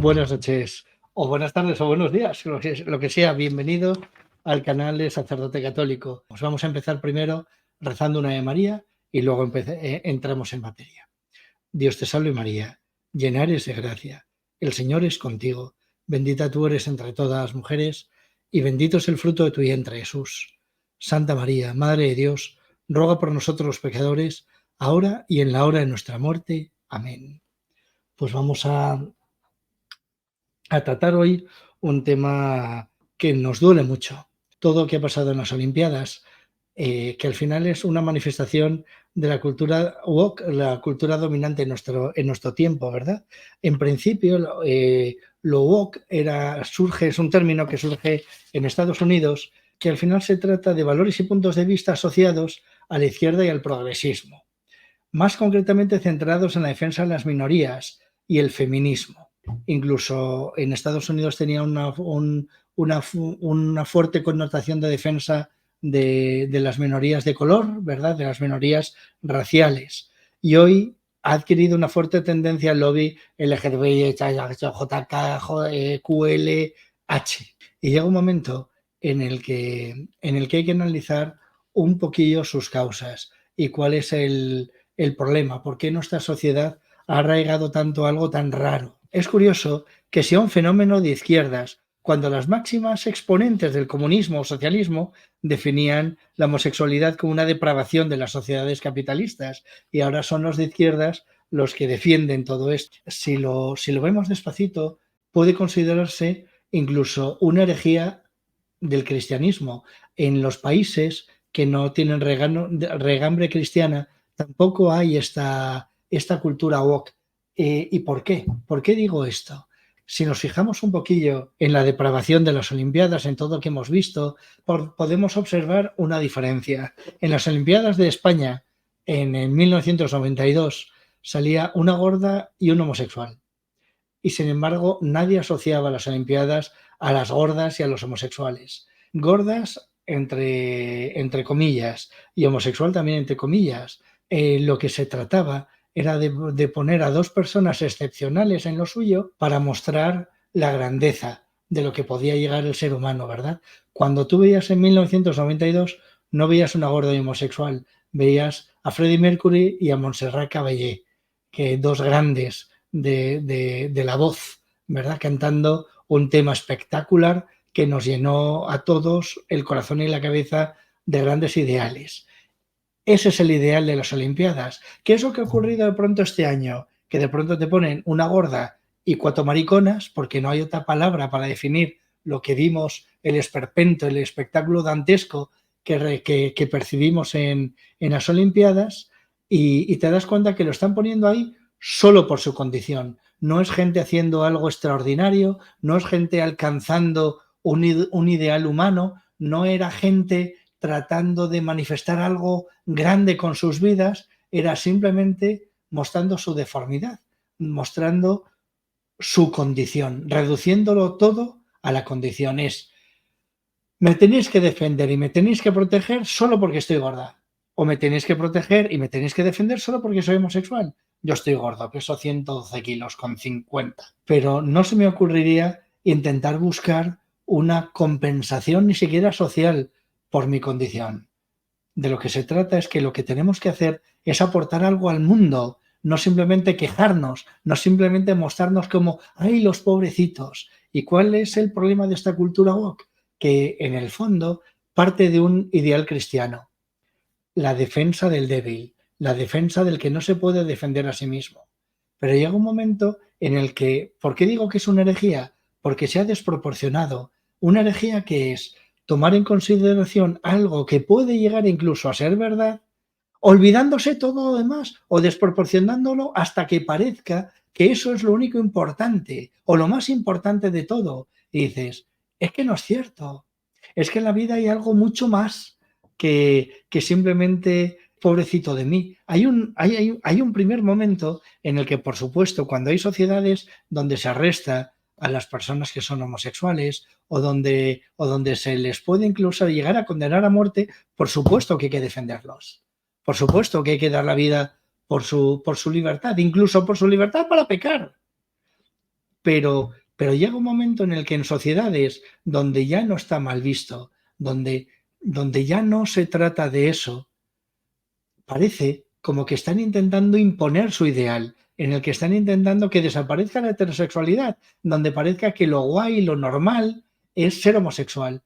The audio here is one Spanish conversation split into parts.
Buenas noches, o buenas tardes, o buenos días, lo que sea. Bienvenidos al canal de Sacerdote Católico. Pues vamos a empezar primero rezando una Ave María y luego entramos en materia. Dios te salve María, llena eres de gracia, el Señor es contigo, bendita tú eres entre todas las mujeres y bendito es el fruto de tu vientre, Jesús. Santa María, Madre de Dios, ruega por nosotros los pecadores, ahora y en la hora de nuestra muerte. Amén. Pues vamos a tratar hoy un tema que nos duele mucho. Todo lo que ha pasado en las Olimpiadas, que al final es una manifestación de la cultura woke, la cultura dominante en nuestro tiempo, ¿verdad? En principio, lo woke es un término que surge en Estados Unidos, que al final se trata de valores y puntos de vista asociados a la izquierda y al progresismo, más concretamente centrados en la defensa de las minorías y el feminismo. Incluso en Estados Unidos tenía una fuerte connotación de defensa de las minorías de color, ¿verdad? De las minorías raciales. Y hoy ha adquirido una fuerte tendencia al lobby LGTBI, QLH. Y llega un momento en el que hay que analizar un poquillo sus causas y cuál es el problema, por qué nuestra sociedad ha arraigado tanto algo tan raro. Es curioso que sea un fenómeno de izquierdas, cuando las máximas exponentes del comunismo o socialismo definían la homosexualidad como una depravación de las sociedades capitalistas, y ahora son los de izquierdas los que defienden todo esto. Si lo vemos despacito, puede considerarse incluso una herejía del cristianismo. En los países que no tienen regambre cristiana, tampoco hay esta cultura woke. ¿Y por qué? ¿Por qué digo esto? Si nos fijamos un poquillo en la depravación de las Olimpiadas, en todo lo que hemos visto, podemos observar una diferencia. En las Olimpiadas de España, en 1992, salía una gorda y un homosexual. Y sin embargo, nadie asociaba las Olimpiadas a las gordas y a los homosexuales. Gordas entre comillas y homosexual también entre comillas. Lo que se trataba era de poner a dos personas excepcionales en lo suyo para mostrar la grandeza de lo que podía llegar el ser humano, ¿verdad? Cuando tú veías en 1992, no veías una gorda y homosexual, veías a Freddie Mercury y a Montserrat Caballé, que dos grandes de la voz, ¿verdad? Cantando un tema espectacular que nos llenó a todos el corazón y la cabeza de grandes ideales. Ese es el ideal de las Olimpiadas. ¿Qué es lo que ha ocurrido de pronto este año? Que de pronto te ponen una gorda y cuatro mariconas, porque no hay otra palabra para definir lo que vimos, el esperpento, el espectáculo dantesco que percibimos en las Olimpiadas, y te das cuenta que lo están poniendo ahí solo por su condición. No es gente haciendo algo extraordinario, no es gente alcanzando un ideal humano, no era gente tratando de manifestar algo grande con sus vidas, era simplemente mostrando su deformidad, mostrando su condición, reduciéndolo todo a la condición. Me tenéis que defender y me tenéis que proteger solo porque estoy gorda. O me tenéis que proteger y me tenéis que defender solo porque soy homosexual. Yo estoy gordo, peso 112 kilos con 50. Pero no se me ocurriría intentar buscar una compensación ni siquiera social por mi condición. De lo que se trata es que lo que tenemos que hacer es aportar algo al mundo, no simplemente quejarnos, no simplemente mostrarnos como ¡ay, los pobrecitos! ¿Y cuál es el problema de esta cultura woke? Que en el fondo parte de un ideal cristiano, la defensa del débil, la defensa del que no se puede defender a sí mismo. Pero llega un momento en el que, ¿por qué digo que es una herejía? Porque se ha desproporcionado. Una herejía que es tomar en consideración algo que puede llegar incluso a ser verdad, olvidándose todo lo demás o desproporcionándolo hasta que parezca que eso es lo único importante o lo más importante de todo. Y dices, es que no es cierto. Es que en la vida hay algo mucho más que simplemente pobrecito de mí. Hay un primer momento en el que, por supuesto, cuando hay sociedades donde se arresta a las personas que son homosexuales o donde se les puede incluso llegar a condenar a muerte, por supuesto que hay que defenderlos. Por supuesto que hay que dar la vida por su libertad, incluso por su libertad para pecar. pero llega un momento en el que en sociedades donde ya no está mal visto, donde ya no se trata de eso, parece como que están intentando imponer su ideal, en el que están intentando que desaparezca la heterosexualidad, donde parezca que lo guay, lo normal es ser homosexual,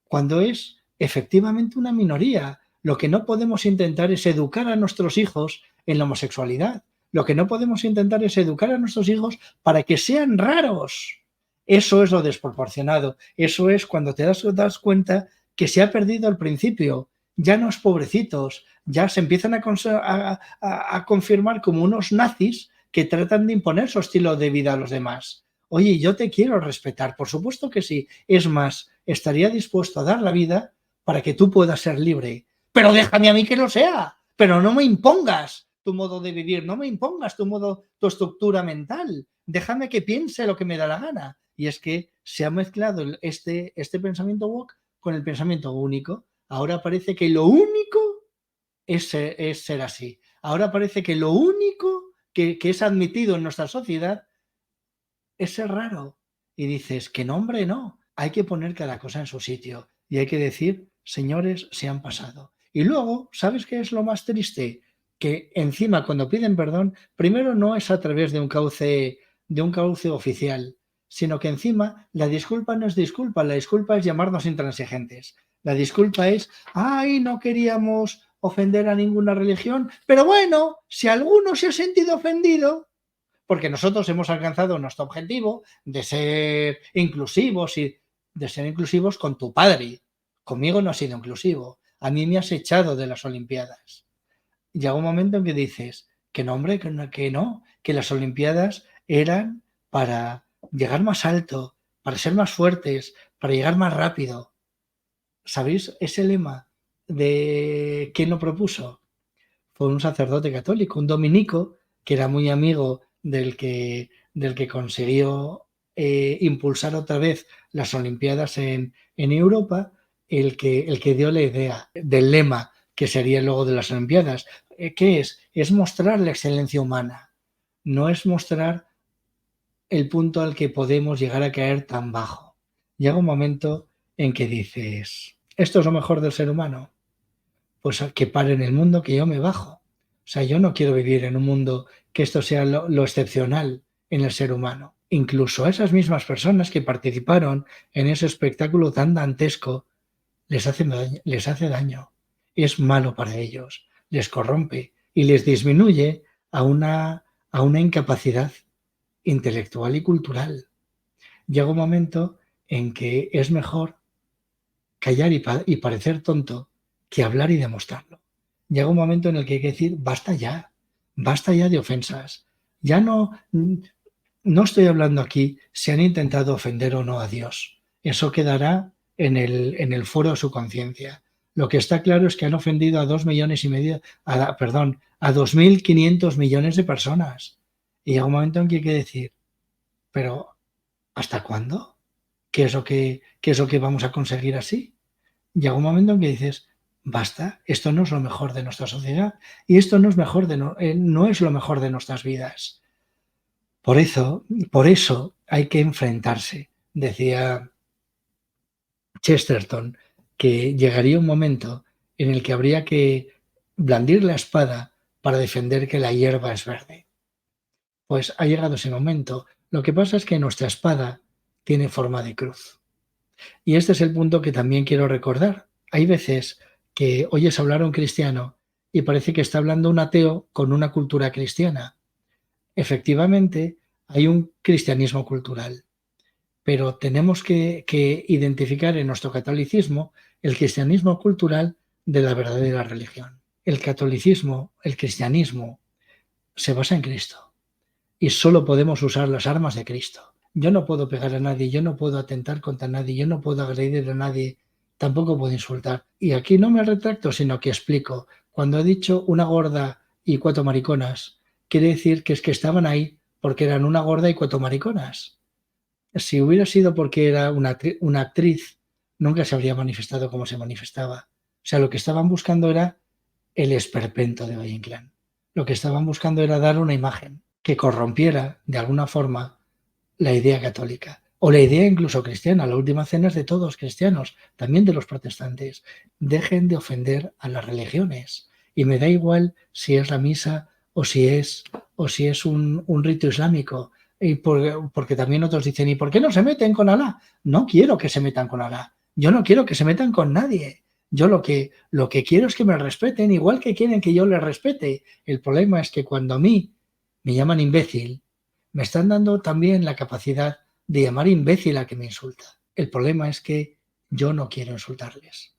cuando es efectivamente una minoría. Lo que no podemos intentar es educar a nuestros hijos en la homosexualidad. Lo que no podemos intentar es educar a nuestros hijos para que sean raros. Eso es lo desproporcionado. Eso es cuando te das cuenta que se ha perdido el principio. Ya no es pobrecitos, ya se empiezan a confirmar como unos nazis que tratan de imponer su estilo de vida a los demás. Oye, yo te quiero respetar, por supuesto que sí. Es más, estaría dispuesto a dar la vida para que tú puedas ser libre. Pero déjame a mí que lo sea. Pero no me impongas tu modo de vivir, no me impongas tu estructura mental. Déjame que piense lo que me da la gana. Y es que se ha mezclado este pensamiento woke con el pensamiento único. Ahora parece que lo único es ser así. Ahora parece que lo único que es admitido en nuestra sociedad es ser raro. Y dices, que nombre no. Hay que poner cada cosa en su sitio. Y hay que decir, señores, se han pasado. Y luego, ¿sabes qué es lo más triste? Que encima, cuando piden perdón, primero no es a través de un cauce oficial, sino que encima la disculpa no es disculpa, la disculpa es llamarnos intransigentes. La disculpa es, ay, no queríamos ofender a ninguna religión, pero bueno, si alguno se ha sentido ofendido, porque nosotros hemos alcanzado nuestro objetivo de ser inclusivos y de ser inclusivos con tu padre. Conmigo no has sido inclusivo. A mí me has echado de las Olimpiadas. Llega un momento en que dices que no, hombre, que no, que las Olimpiadas eran para llegar más alto, para ser más fuertes, para llegar más rápido. ¿Sabéis ese lema de quién lo propuso? Fue un sacerdote católico, un dominico, que era muy amigo del que consiguió impulsar otra vez las Olimpiadas en Europa, el que dio la idea del lema que sería luego de las Olimpiadas. ¿Qué es? Es mostrar la excelencia humana, no es mostrar el punto al que podemos llegar a caer tan bajo. Llega un momento en que dices, ¿esto es lo mejor del ser humano? Pues que pare en el mundo, que yo me bajo. O sea, yo no quiero vivir en un mundo que esto sea lo excepcional en el ser humano. Incluso a esas mismas personas que participaron en ese espectáculo tan dantesco, les hace daño. Es malo para ellos, les corrompe y les disminuye a una incapacidad intelectual y cultural. Llega un momento en que es mejor callar y parecer tonto que hablar y demostrarlo. Llega un momento en el que hay que decir, basta ya de ofensas. Ya no estoy hablando aquí si han intentado ofender o no a Dios. Eso quedará en el foro de su conciencia. Lo que está claro es que han ofendido a 2,5 millones, a 2.500 millones de personas. Y llega un momento en que hay que decir, pero ¿hasta cuándo? ¿Qué es lo que vamos a conseguir así? Llega un momento en que dices, basta, esto no es lo mejor de nuestra sociedad y esto no es, no es lo mejor de nuestras vidas. Por eso hay que enfrentarse. Decía Chesterton que llegaría un momento en el que habría que blandir la espada para defender que la hierba es verde. Pues ha llegado ese momento. Lo que pasa es que nuestra espada tiene forma de cruz. Y este es el punto que también quiero recordar. Hay veces que oyes hablar a un cristiano y parece que está hablando un ateo con una cultura cristiana. Efectivamente, hay un cristianismo cultural, pero tenemos que identificar en nuestro catolicismo el cristianismo cultural de la verdadera religión. El catolicismo, el cristianismo, se basa en Cristo y solo podemos usar las armas de Cristo. Yo no puedo pegar a nadie, yo no puedo atentar contra nadie, yo no puedo agredir a nadie, tampoco puedo insultar. Y aquí no me retracto, sino que explico. Cuando he dicho una gorda y 4 mariconas, quiere decir que es que estaban ahí porque eran una gorda y 4 mariconas. Si hubiera sido porque era una actriz, nunca se habría manifestado como se manifestaba. O sea, lo que estaban buscando era el esperpento de Valle Inclán. Lo que estaban buscando era dar una imagen que corrompiera de alguna forma la idea católica o la idea incluso cristiana. La última cena es de todos cristianos, también de los protestantes. Dejen de ofender a las religiones. Y me da igual si es la misa o si es un rito islámico. Porque también otros dicen, ¿y por qué no se meten con Alá? No quiero que se metan con Alá. Yo no quiero que se metan con nadie. Yo lo que quiero es que me respeten, igual que quieren que yo les respete. El problema es que cuando a mí me llaman imbécil, me están dando también la capacidad de llamar imbécil a que me insulta. El problema es que yo no quiero insultarles.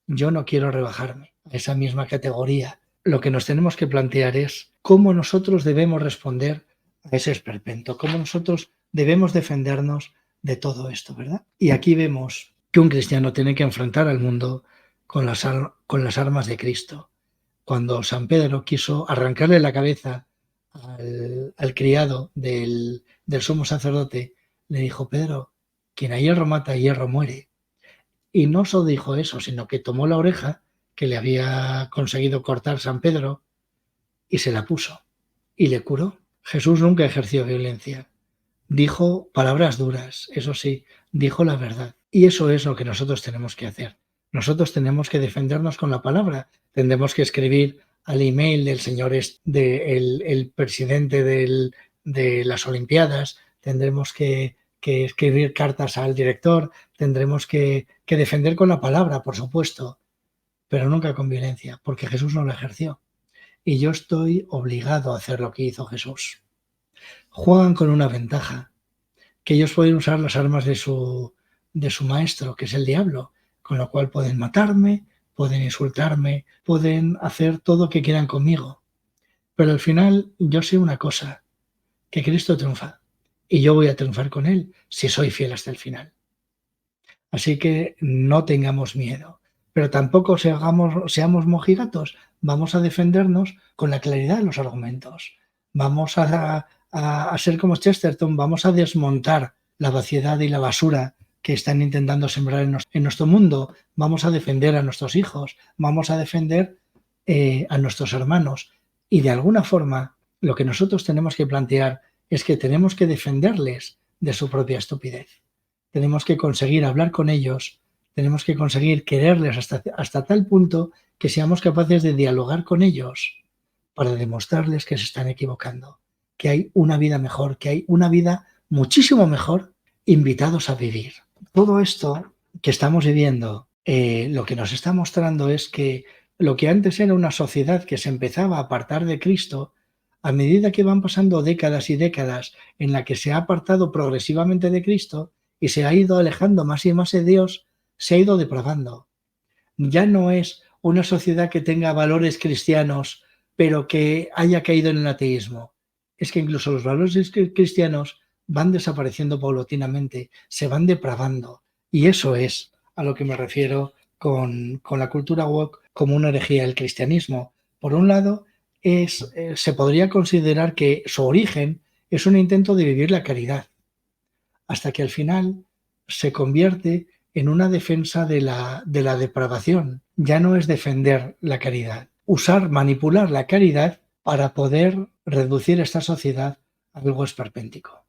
Yo no quiero rebajarme a esa misma categoría. Lo que nos tenemos que plantear es cómo nosotros debemos responder a ese esperpento, cómo nosotros debemos defendernos de todo esto, ¿verdad? Y aquí vemos que un cristiano tiene que enfrentar al mundo con las armas de Cristo. Cuando San Pedro quiso arrancarle la cabeza al criado del sumo sacerdote, le dijo, Pedro, quien a hierro mata, a hierro muere. Y no solo dijo eso, sino que tomó la oreja que le había conseguido cortar San Pedro y se la puso y le curó. Jesús nunca ejerció violencia. Dijo palabras duras, eso sí, dijo la verdad. Y eso es lo que nosotros tenemos que hacer. Nosotros tenemos que defendernos con la palabra. Tendremos que escribir al email del señor, el presidente de las Olimpiadas, tendremos que escribir cartas al director, tendremos que defender con la palabra, por supuesto, pero nunca con violencia, porque Jesús no lo ejerció. Y yo estoy obligado a hacer lo que hizo Jesús. Juegan con una ventaja, que ellos pueden usar las armas de su maestro, que es el diablo, con lo cual pueden matarme, pueden insultarme, pueden hacer todo lo que quieran conmigo. Pero al final yo sé una cosa, que Cristo triunfa, y yo voy a triunfar con Él si soy fiel hasta el final. Así que no tengamos miedo, pero tampoco seamos mojigatos. Vamos a defendernos con la claridad de los argumentos. Vamos a ser como Chesterton, vamos a desmontar la vaciedad y la basura que están intentando sembrar en nuestro mundo. Vamos a defender a nuestros hijos, vamos a defender a nuestros hermanos. Y de alguna forma, lo que nosotros tenemos que plantear es que tenemos que defenderles de su propia estupidez. Tenemos que conseguir hablar con ellos, tenemos que conseguir quererles hasta tal punto que seamos capaces de dialogar con ellos para demostrarles que se están equivocando, que hay una vida mejor, que hay una vida muchísimo mejor, invitados a vivir. Todo esto que estamos viviendo, lo que nos está mostrando es que lo que antes era una sociedad que se empezaba a apartar de Cristo, a medida que van pasando décadas y décadas en la que se ha apartado progresivamente de Cristo y se ha ido alejando más y más de Dios, se ha ido depravando. Ya no es una sociedad que tenga valores cristianos, pero que haya caído en el ateísmo. Es que incluso los valores cristianos van desapareciendo paulatinamente, se van depravando. Y eso es a lo que me refiero con la cultura woke como una herejía del cristianismo. Por un lado, se podría considerar que su origen es un intento de vivir la caridad, hasta que al final se convierte en una defensa de la depravación. Ya no es defender la caridad, manipular la caridad para poder reducir esta sociedad a algo esperpéntico.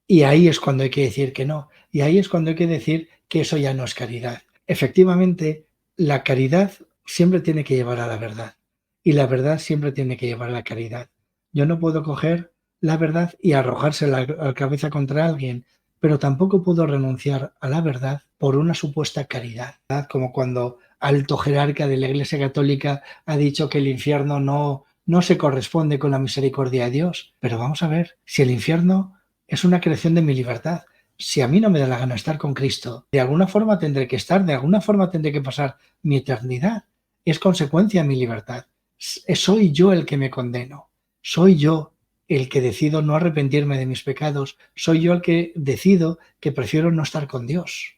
Y ahí es cuando hay que decir que no, y ahí es cuando hay que decir que eso ya no es caridad. Efectivamente, la caridad siempre tiene que llevar a la verdad, y la verdad siempre tiene que llevar a la caridad. Yo no puedo coger la verdad y arrojarse la cabeza contra alguien, pero tampoco puedo renunciar a la verdad por una supuesta caridad, como cuando alto jerarca de la Iglesia Católica ha dicho que el infierno no se corresponde con la misericordia de Dios. Pero vamos a ver, si el infierno es una creación de mi libertad, si a mí no me da la gana estar con Cristo, de alguna forma tendré que estar, de alguna forma tendré que pasar mi eternidad. Es consecuencia de mi libertad. Soy yo el que me condeno. Soy yo el que decido no arrepentirme de mis pecados. Soy yo el que decido que prefiero no estar con Dios.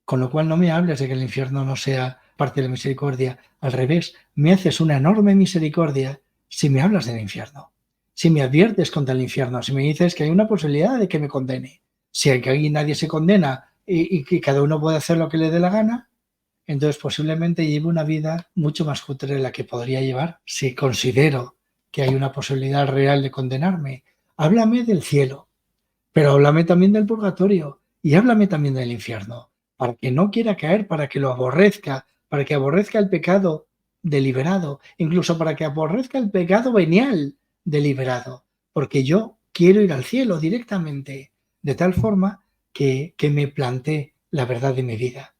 Con lo cual no me hables de que el infierno no sea parte de la misericordia. Al revés, me haces una enorme misericordia si me hablas del infierno. Si me adviertes contra el infierno, si me dices que hay una posibilidad de que me condene, si aquí nadie se condena y que cada uno puede hacer lo que le dé la gana, entonces posiblemente lleve una vida mucho más cutre de la que podría llevar si considero que hay una posibilidad real de condenarme. Háblame del cielo, pero háblame también del purgatorio y háblame también del infierno, para que no quiera caer, para que lo aborrezca, para que aborrezca el pecado deliberado, incluso para que aborrezca el pecado venial deliberado, porque yo quiero ir al cielo directamente, de tal forma que me plantee la verdad de mi vida.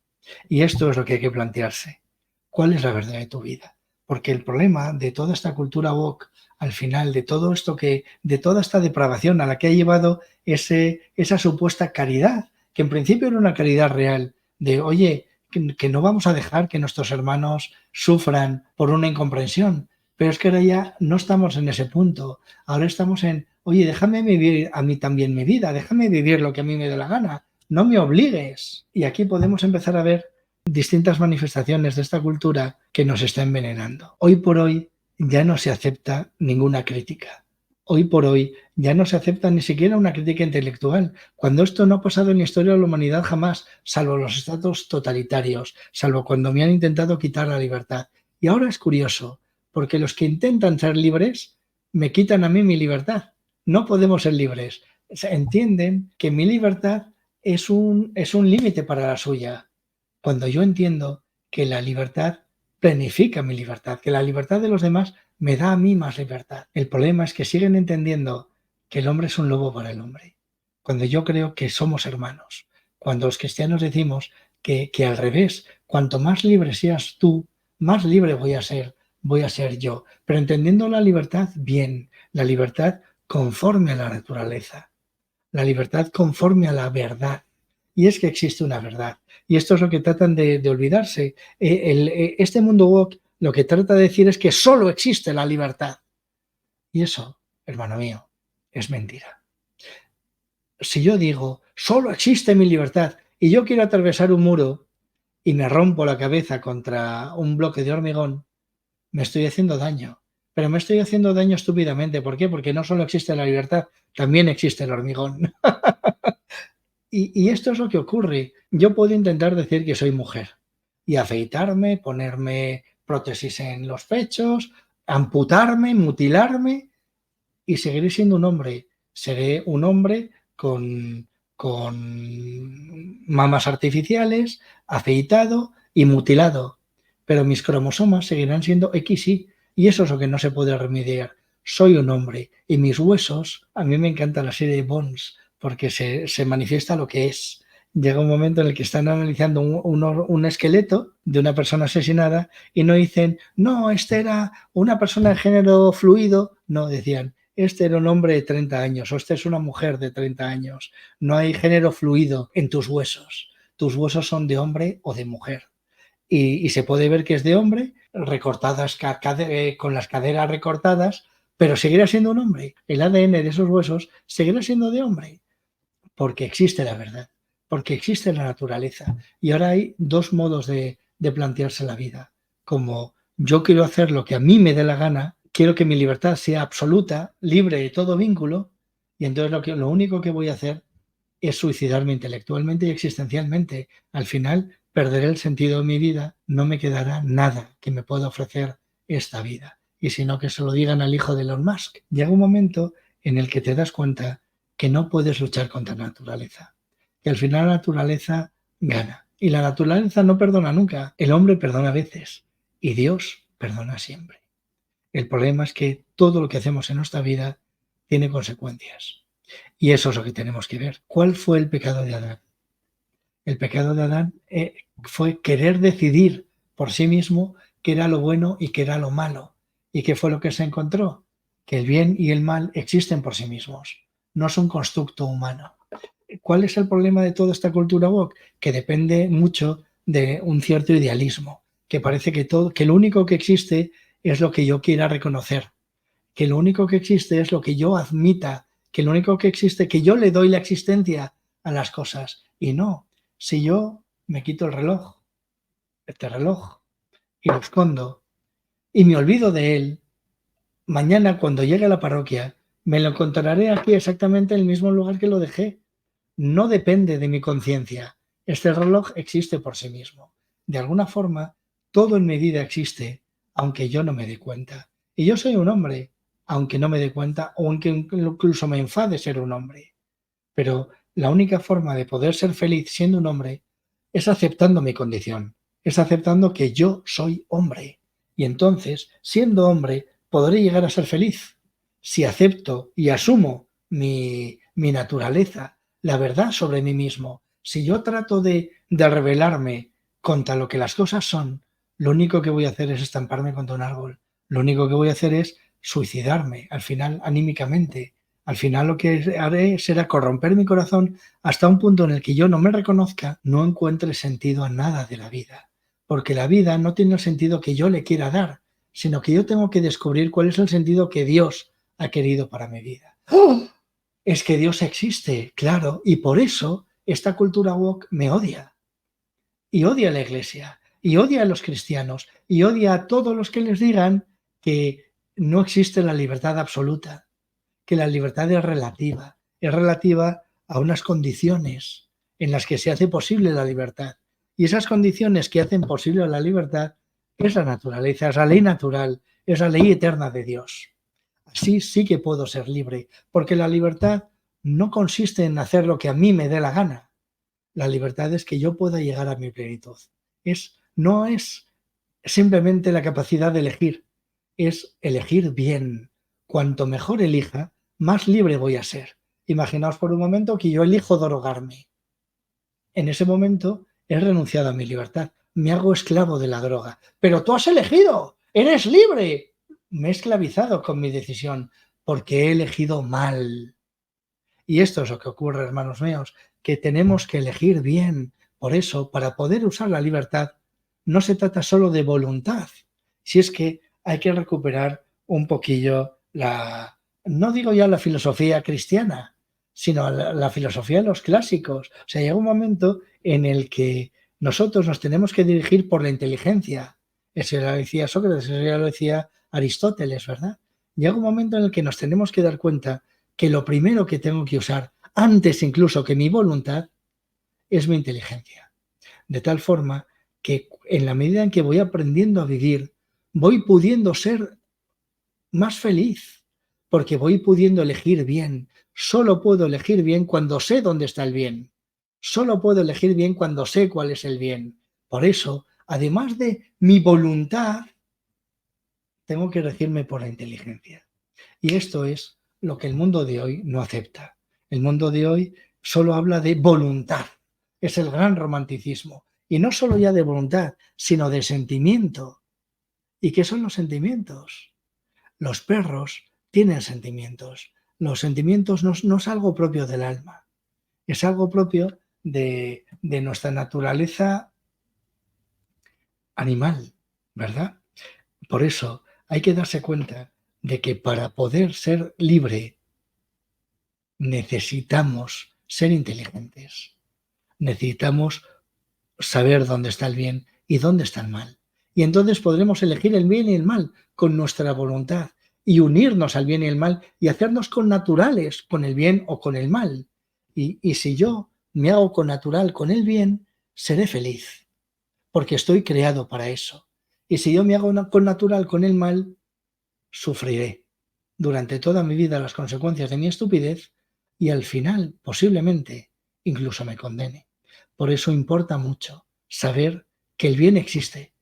Y esto es lo que hay que plantearse. ¿Cuál es la verdad de tu vida? Porque el problema de toda esta cultura woke, al final, de todo esto de toda esta depravación a la que ha llevado esa supuesta caridad, que en principio era una caridad real, de oye, que no vamos a dejar que nuestros hermanos sufran por una incomprensión. Pero es que ahora ya no estamos en ese punto. Ahora estamos en, oye, déjame vivir a mí también mi vida, déjame vivir lo que a mí me dé la gana, no me obligues. Y aquí podemos empezar a ver distintas manifestaciones de esta cultura que nos está envenenando. Hoy por hoy ya no se acepta ninguna crítica. Hoy por hoy ya no se acepta ni siquiera una crítica intelectual, cuando esto no ha pasado en la historia de la humanidad jamás, salvo los estados totalitarios, salvo cuando me han intentado quitar la libertad. Y ahora es curioso, porque los que intentan ser libres me quitan a mí mi libertad. No podemos ser libres. Entienden que mi libertad es un límite para la suya. Cuando yo entiendo que la libertad planifica mi libertad, que la libertad de los demás me da a mí más libertad. El problema es que siguen entendiendo que el hombre es un lobo para el hombre. Cuando yo creo que somos hermanos, cuando los cristianos decimos que al revés, cuanto más libre seas tú, más libre voy a ser yo. Pero entendiendo la libertad bien, la libertad conforme a la naturaleza, la libertad conforme a la verdad. Y es que existe una verdad. Y esto es lo que tratan de olvidarse. Este mundo woke lo que trata de decir es que solo existe la libertad. Y eso, hermano mío, es mentira. Si yo digo, solo existe mi libertad y yo quiero atravesar un muro y me rompo la cabeza contra un bloque de hormigón, me estoy haciendo daño. Pero me estoy haciendo daño estúpidamente. ¿Por qué? Porque no solo existe la libertad, también existe el hormigón. Y esto es lo que ocurre. Yo puedo intentar decir que soy mujer y afeitarme, ponerme prótesis en los pechos, amputarme, mutilarme y seguiré siendo un hombre. Seré un hombre con mamas artificiales, afeitado y mutilado. Pero mis cromosomas seguirán siendo XY y eso es lo que no se puede remediar. Soy un hombre y mis huesos, a mí me encanta la serie Bones porque se manifiesta lo que es. Llega un momento en el que están analizando un esqueleto de una persona asesinada y no dicen, no, este era una persona de género fluido. No, decían, este era un hombre de 30 años o esta es una mujer de 30 años. No hay género fluido en tus huesos. Tus huesos son de hombre o de mujer. Y se puede ver que es de hombre, recortadas con las caderas recortadas, pero seguirá siendo un hombre. El ADN de esos huesos seguirá siendo de hombre, porque existe la verdad, porque existe la naturaleza. Y ahora hay dos modos de plantearse la vida. Como yo quiero hacer lo que a mí me dé la gana, quiero que mi libertad sea absoluta, libre de todo vínculo, y entonces lo único que voy a hacer es suicidarme intelectualmente y existencialmente. Al final perderé el sentido de mi vida, no me quedará nada que me pueda ofrecer esta vida. Y sino que se lo digan al hijo de Elon Musk. Llega un momento en el que te das cuenta que no puedes luchar contra la naturaleza, que al final la naturaleza gana. Y la naturaleza no perdona nunca, el hombre perdona a veces y Dios perdona siempre. El problema es que todo lo que hacemos en nuestra vida tiene consecuencias. Y eso es lo que tenemos que ver. ¿Cuál fue el pecado de Adán? El pecado de Adán fue querer decidir por sí mismo qué era lo bueno y qué era lo malo. ¿Y qué fue lo que se encontró? Que el bien y el mal existen por sí mismos, no es un constructo humano. ¿Cuál es el problema de toda esta cultura woke? Que depende mucho de un cierto idealismo, que parece que lo único que existe es lo que yo quiera reconocer, que lo único que existe es lo que yo admita, que lo único que existe, que yo le doy la existencia a las cosas. Y no, si yo me quito este reloj, y lo escondo, y me olvido de él, mañana cuando llegue a la parroquia, me lo encontraré aquí exactamente en el mismo lugar que lo dejé. No depende de mi conciencia. Este reloj existe por sí mismo. De alguna forma, todo en mi vida existe, aunque yo no me dé cuenta. Y yo soy un hombre, aunque no me dé cuenta, o aunque incluso me enfade ser un hombre. pero la única forma de poder ser feliz siendo un hombre es aceptando mi condición, es aceptando que yo soy hombre. Y entonces, siendo hombre, podré llegar a ser feliz. Si acepto y asumo mi naturaleza, la verdad sobre mí mismo, si yo trato de rebelarme contra lo que las cosas son, lo único que voy a hacer es estamparme contra un árbol. Lo único que voy a hacer es suicidarme, al final, anímicamente. Al final lo que haré será corromper mi corazón hasta un punto en el que yo no me reconozca, no encuentre sentido a nada de la vida. Porque la vida no tiene el sentido que yo le quiera dar, sino que yo tengo que descubrir cuál es el sentido que Dios ha querido para mi vida. ¡Oh! Es que Dios existe, claro, y por eso esta cultura woke me odia. Y odia a la iglesia, y odia a los cristianos, y odia a todos los que les digan que no existe la libertad absoluta, que la libertad es relativa a unas condiciones en las que se hace posible la libertad. Y esas condiciones que hacen posible la libertad es la naturaleza, es la ley natural, es la ley eterna de Dios. Así sí que puedo ser libre, porque la libertad no consiste en hacer lo que a mí me dé la gana. La libertad es que yo pueda llegar a mi plenitud. No es simplemente la capacidad de elegir, es elegir bien. Cuanto mejor elija, más libre voy a ser. Imaginaos por un momento que yo elijo drogarme. En ese momento he renunciado a mi libertad, me hago esclavo de la droga. Pero tú has elegido, eres libre. Me he esclavizado con mi decisión porque he elegido mal. Y esto es lo que ocurre, hermanos míos, que tenemos que elegir bien. Por eso, para poder usar la libertad, no se trata solo de voluntad. Si es que hay que recuperar un poquillo no digo ya la filosofía cristiana, sino la filosofía de los clásicos. O sea, llega un momento en el que nosotros nos tenemos que dirigir por la inteligencia. Eso ya lo decía Sócrates, eso ya lo decía Aristóteles, ¿verdad? Llega un momento en el que nos tenemos que dar cuenta que lo primero que tengo que usar, antes incluso que mi voluntad, es mi inteligencia. De tal forma que en la medida en que voy aprendiendo a vivir, voy pudiendo ser más feliz, porque voy pudiendo elegir bien. Solo puedo elegir bien cuando sé dónde está el bien. Solo puedo elegir bien cuando sé cuál es el bien. Por eso, además de mi voluntad, tengo que regirme por la inteligencia. Y esto es lo que el mundo de hoy no acepta. El mundo de hoy solo habla de voluntad. Es el gran romanticismo. Y no solo ya de voluntad, sino de sentimiento. ¿Y qué son los sentimientos? Los perros tienen sentimientos. Los sentimientos no es algo propio del alma. Es algo propio de nuestra naturaleza animal, ¿verdad? Por eso hay que darse cuenta de que para poder ser libre necesitamos ser inteligentes. Necesitamos saber dónde está el bien y dónde está el mal. Y entonces podremos elegir el bien y el mal con nuestra voluntad y unirnos al bien y el mal y hacernos connaturales con el bien o con el mal. Y si yo me hago connatural con el bien, seré feliz, porque estoy creado para eso. Y si yo me hago connatural con el mal, sufriré durante toda mi vida las consecuencias de mi estupidez y al final, posiblemente, incluso me condene. Por eso importa mucho saber que el bien existe.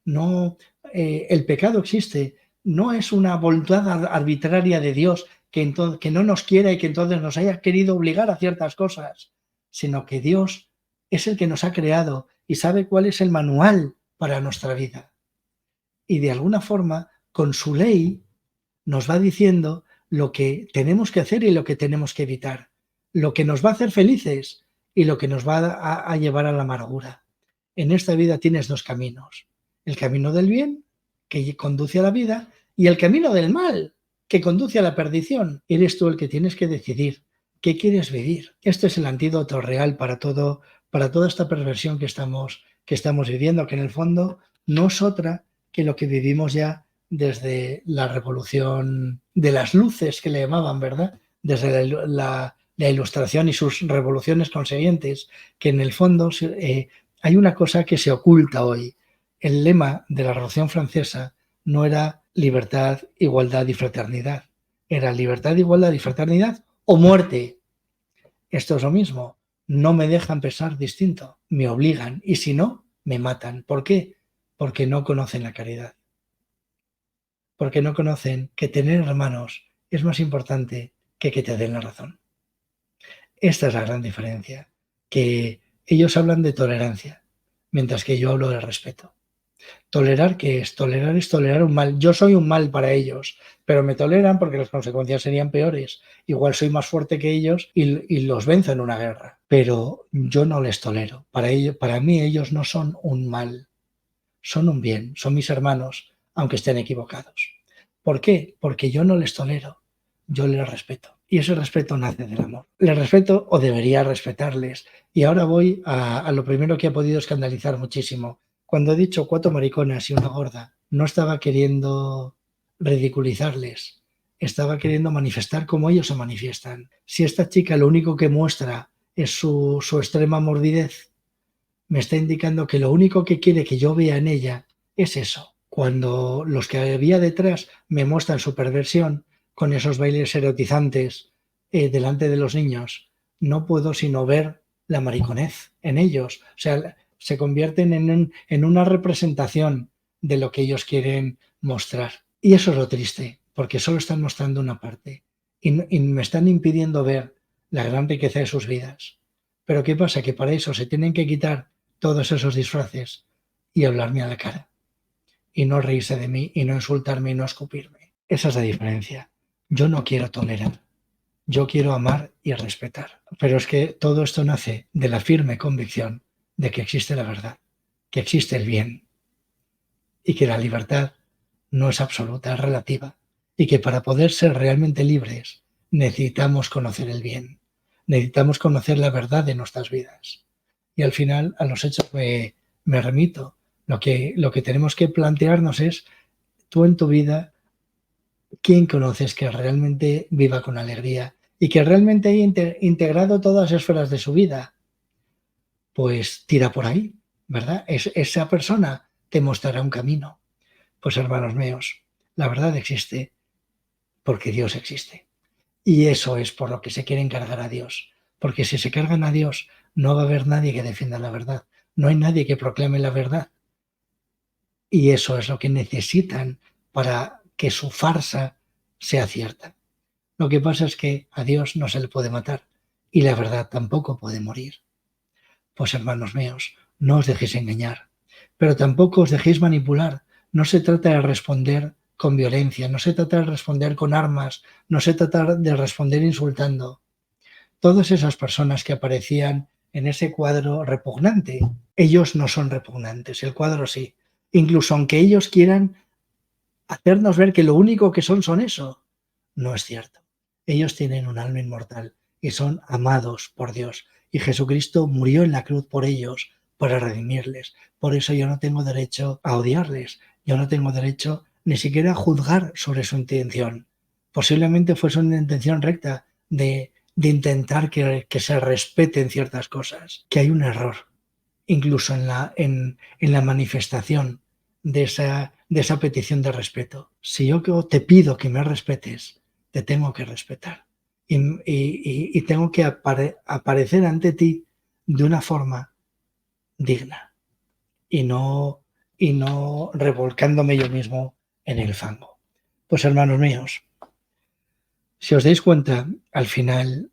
No, el pecado existe. No es una voluntad arbitraria de Dios que no nos quiera y que entonces nos haya querido obligar a ciertas cosas, sino que Dios es el que nos ha creado y sabe cuál es el manual para nuestra vida. Y de alguna forma, con su ley, nos va diciendo lo que tenemos que hacer y lo que tenemos que evitar, lo que nos va a hacer felices y lo que nos va a llevar a la amargura. En esta vida tienes dos caminos, el camino del bien, que conduce a la vida, y el camino del mal, que conduce a la perdición. Eres tú el que tienes que decidir qué quieres vivir. Este es el antídoto real para toda esta perversión que estamos viviendo, que en el fondo no es otra que lo que vivimos ya desde la revolución de las luces, que le llamaban, ¿verdad? Desde la ilustración y sus revoluciones consiguientes, que en el fondo hay una cosa que se oculta hoy. El lema de la Revolución Francesa no era libertad, igualdad y fraternidad. Era libertad, igualdad y fraternidad o muerte. Esto es lo mismo. No me dejan pensar distinto, me obligan y si no, me matan. ¿Por qué? Porque no conocen la caridad. Porque no conocen que tener hermanos es más importante que te den la razón. Esta es la gran diferencia, que ellos hablan de tolerancia, mientras que yo hablo de respeto. ¿Tolerar qué es? Tolerar es tolerar un mal. Yo soy un mal para ellos, pero me toleran porque las consecuencias serían peores. Igual soy más fuerte que ellos y los venzo en una guerra, pero yo no les tolero. Para mí ellos no son un mal, son un bien, son mis hermanos, aunque estén equivocados. ¿Por qué? Porque yo no les tolero, yo les respeto. Y ese respeto nace del amor. Les respeto o debería respetarles. Y ahora voy a lo primero que ha podido escandalizar muchísimo. Cuando he dicho 4 mariconas y una gorda, no estaba queriendo ridiculizarles, estaba queriendo manifestar cómo ellos se manifiestan. Si esta chica lo único que muestra es su extrema morbidez, me está indicando que lo único que quiere que yo vea en ella es eso. Cuando los que había detrás me muestran su perversión con esos bailes erotizantes delante de los niños, no puedo sino ver la mariconez en ellos. O sea, se convierten en una representación de lo que ellos quieren mostrar. Y eso es lo triste, porque solo están mostrando una parte y me están impidiendo ver la gran riqueza de sus vidas. Pero ¿qué pasa? Que para eso se tienen que quitar todos esos disfraces y hablarme a la cara y no reírse de mí y no insultarme y no escupirme. Esa es la diferencia. Yo no quiero tolerar, yo quiero amar y respetar. Pero es que todo esto nace de la firme convicción de que existe la verdad, que existe el bien y que la libertad no es absoluta, es relativa y que para poder ser realmente libres necesitamos conocer el bien, necesitamos conocer la verdad de nuestras vidas. Y al final a los hechos me remito. Lo que tenemos que plantearnos es, tú en tu vida, ¿quién conoces que realmente viva con alegría y que realmente haya integrado todas las esferas de su vida? Pues tira por ahí, ¿verdad? Esa persona te mostrará un camino. Pues hermanos míos, la verdad existe porque Dios existe. Y eso es por lo que se quieren cargar a Dios. Porque si se cargan a Dios, no va a haber nadie que defienda la verdad. No hay nadie que proclame la verdad. Y eso es lo que necesitan para que su farsa sea cierta. Lo que pasa es que a Dios no se le puede matar y la verdad tampoco puede morir. Pues hermanos míos, no os dejéis engañar, pero tampoco os dejéis manipular. No se trata de responder con violencia, no se trata de responder con armas, no se trata de responder insultando. Todas esas personas que aparecían en ese cuadro repugnante, ellos no son repugnantes, el cuadro sí. Incluso aunque ellos quieran hacernos ver que lo único que son eso, no es cierto. Ellos tienen un alma inmortal y son amados por Dios. Y Jesucristo murió en la cruz por ellos, para redimirles. Por eso yo no tengo derecho a odiarles. Yo no tengo derecho ni siquiera a juzgar sobre su intención. Posiblemente fuese una intención recta de intentar que se respeten ciertas cosas. Que hay un error, incluso en la manifestación de esa petición de respeto. Si yo te pido que me respetes, te tengo que respetar. Y tengo que aparecer ante ti de una forma digna y no revolcándome yo mismo en el fango. Pues hermanos míos, si os dais cuenta, al final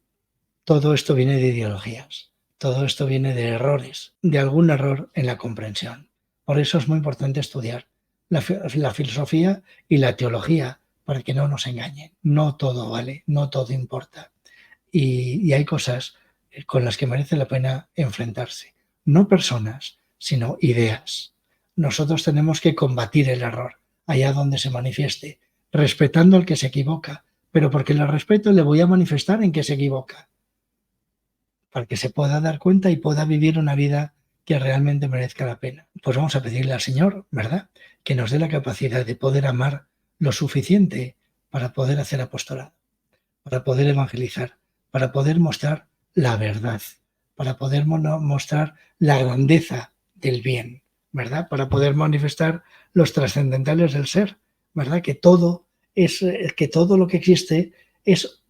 todo esto viene de ideologías, todo esto viene de errores, de algún error en la comprensión. Por eso es muy importante estudiar la filosofía y la teología para que no nos engañen. No todo vale, no todo importa. Y hay cosas con las que merece la pena enfrentarse. No personas, sino ideas. Nosotros tenemos que combatir el error allá donde se manifieste, respetando al que se equivoca, pero porque le respeto le voy a manifestar en que se equivoca, para que se pueda dar cuenta y pueda vivir una vida que realmente merezca la pena. Pues vamos a pedirle al Señor, ¿verdad?, que nos dé la capacidad de poder amar lo suficiente para poder hacer apostolado, para poder evangelizar, para poder mostrar la verdad, para poder mostrar la grandeza del bien, ¿verdad?, para poder manifestar los trascendentales del ser, ¿verdad?, que todo lo que existe es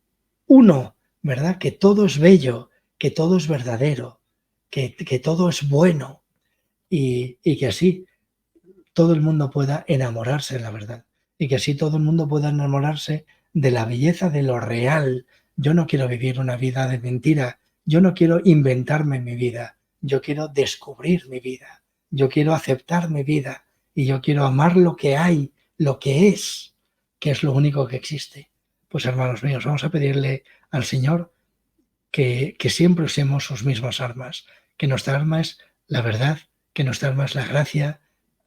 uno, ¿verdad?, que todo es bello, que todo es verdadero, que todo es bueno y que así todo el mundo pueda enamorarse de la verdad y que así todo el mundo pueda enamorarse de la belleza de lo real. Yo no quiero vivir una vida de mentira, yo no quiero inventarme mi vida, yo quiero descubrir mi vida, yo quiero aceptar mi vida y yo quiero amar lo que hay, lo que es lo único que existe. Pues hermanos míos, vamos a pedirle al Señor que siempre usemos sus mismas armas, que nuestra arma es la verdad, que nuestra arma es la gracia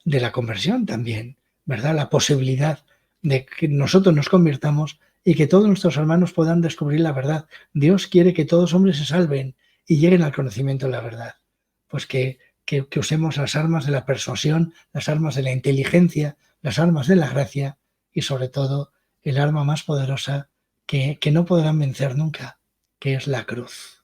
de la conversión también, ¿verdad? La posibilidad de que nosotros nos convirtamos y que todos nuestros hermanos puedan descubrir la verdad. Dios quiere que todos los hombres se salven y lleguen al conocimiento de la verdad. Pues que usemos las armas de la persuasión, las armas de la inteligencia, las armas de la gracia y sobre todo el arma más poderosa que no podrán vencer nunca, que es la cruz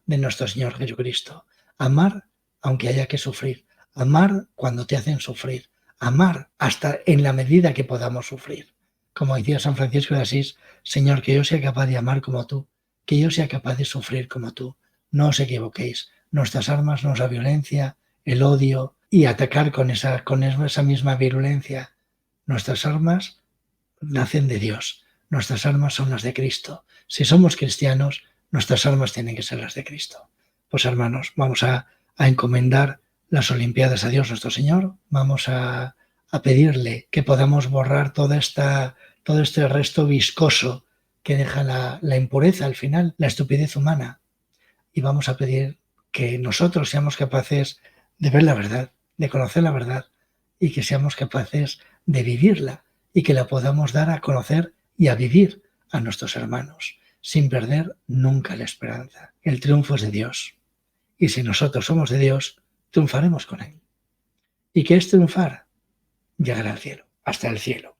de nuestro Señor Jesucristo. Amar aunque haya que sufrir, amar cuando te hacen sufrir, amar hasta en la medida que podamos sufrir. Como decía San Francisco de Asís, Señor, que yo sea capaz de amar como tú, que yo sea capaz de sufrir como tú. No os equivoquéis, nuestras armas no es la violencia, el odio y atacar con esa misma virulencia. Nuestras armas nacen de Dios, nuestras armas son las de Cristo. Si somos cristianos, nuestras armas tienen que ser las de Cristo. Pues hermanos, vamos a encomendar las Olimpiadas a Dios nuestro Señor, vamos a pedirle que podamos borrar todo este resto viscoso que deja la impureza al final, la estupidez humana, y vamos a pedir que nosotros seamos capaces de ver la verdad, de conocer la verdad y que seamos capaces de vivirla y que la podamos dar a conocer y a vivir a nuestros hermanos, sin perder nunca la esperanza. El triunfo es de Dios y si nosotros somos de Dios, triunfaremos con Él. ¿Y qué es triunfar? Llegar al cielo, hasta el cielo.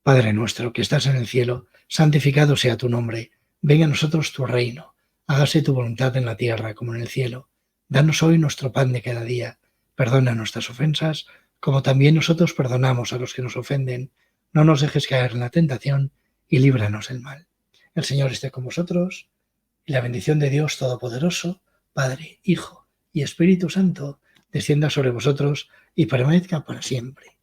Padre nuestro que estás en el cielo, santificado sea tu nombre, venga a nosotros tu reino, hágase tu voluntad en la tierra como en el cielo. Danos hoy nuestro pan de cada día, perdona nuestras ofensas, como también nosotros perdonamos a los que nos ofenden. No nos dejes caer en la tentación y líbranos del mal. El Señor esté con vosotros y la bendición de Dios Todopoderoso, Padre, Hijo y Espíritu Santo, descienda sobre vosotros y permanezca para siempre.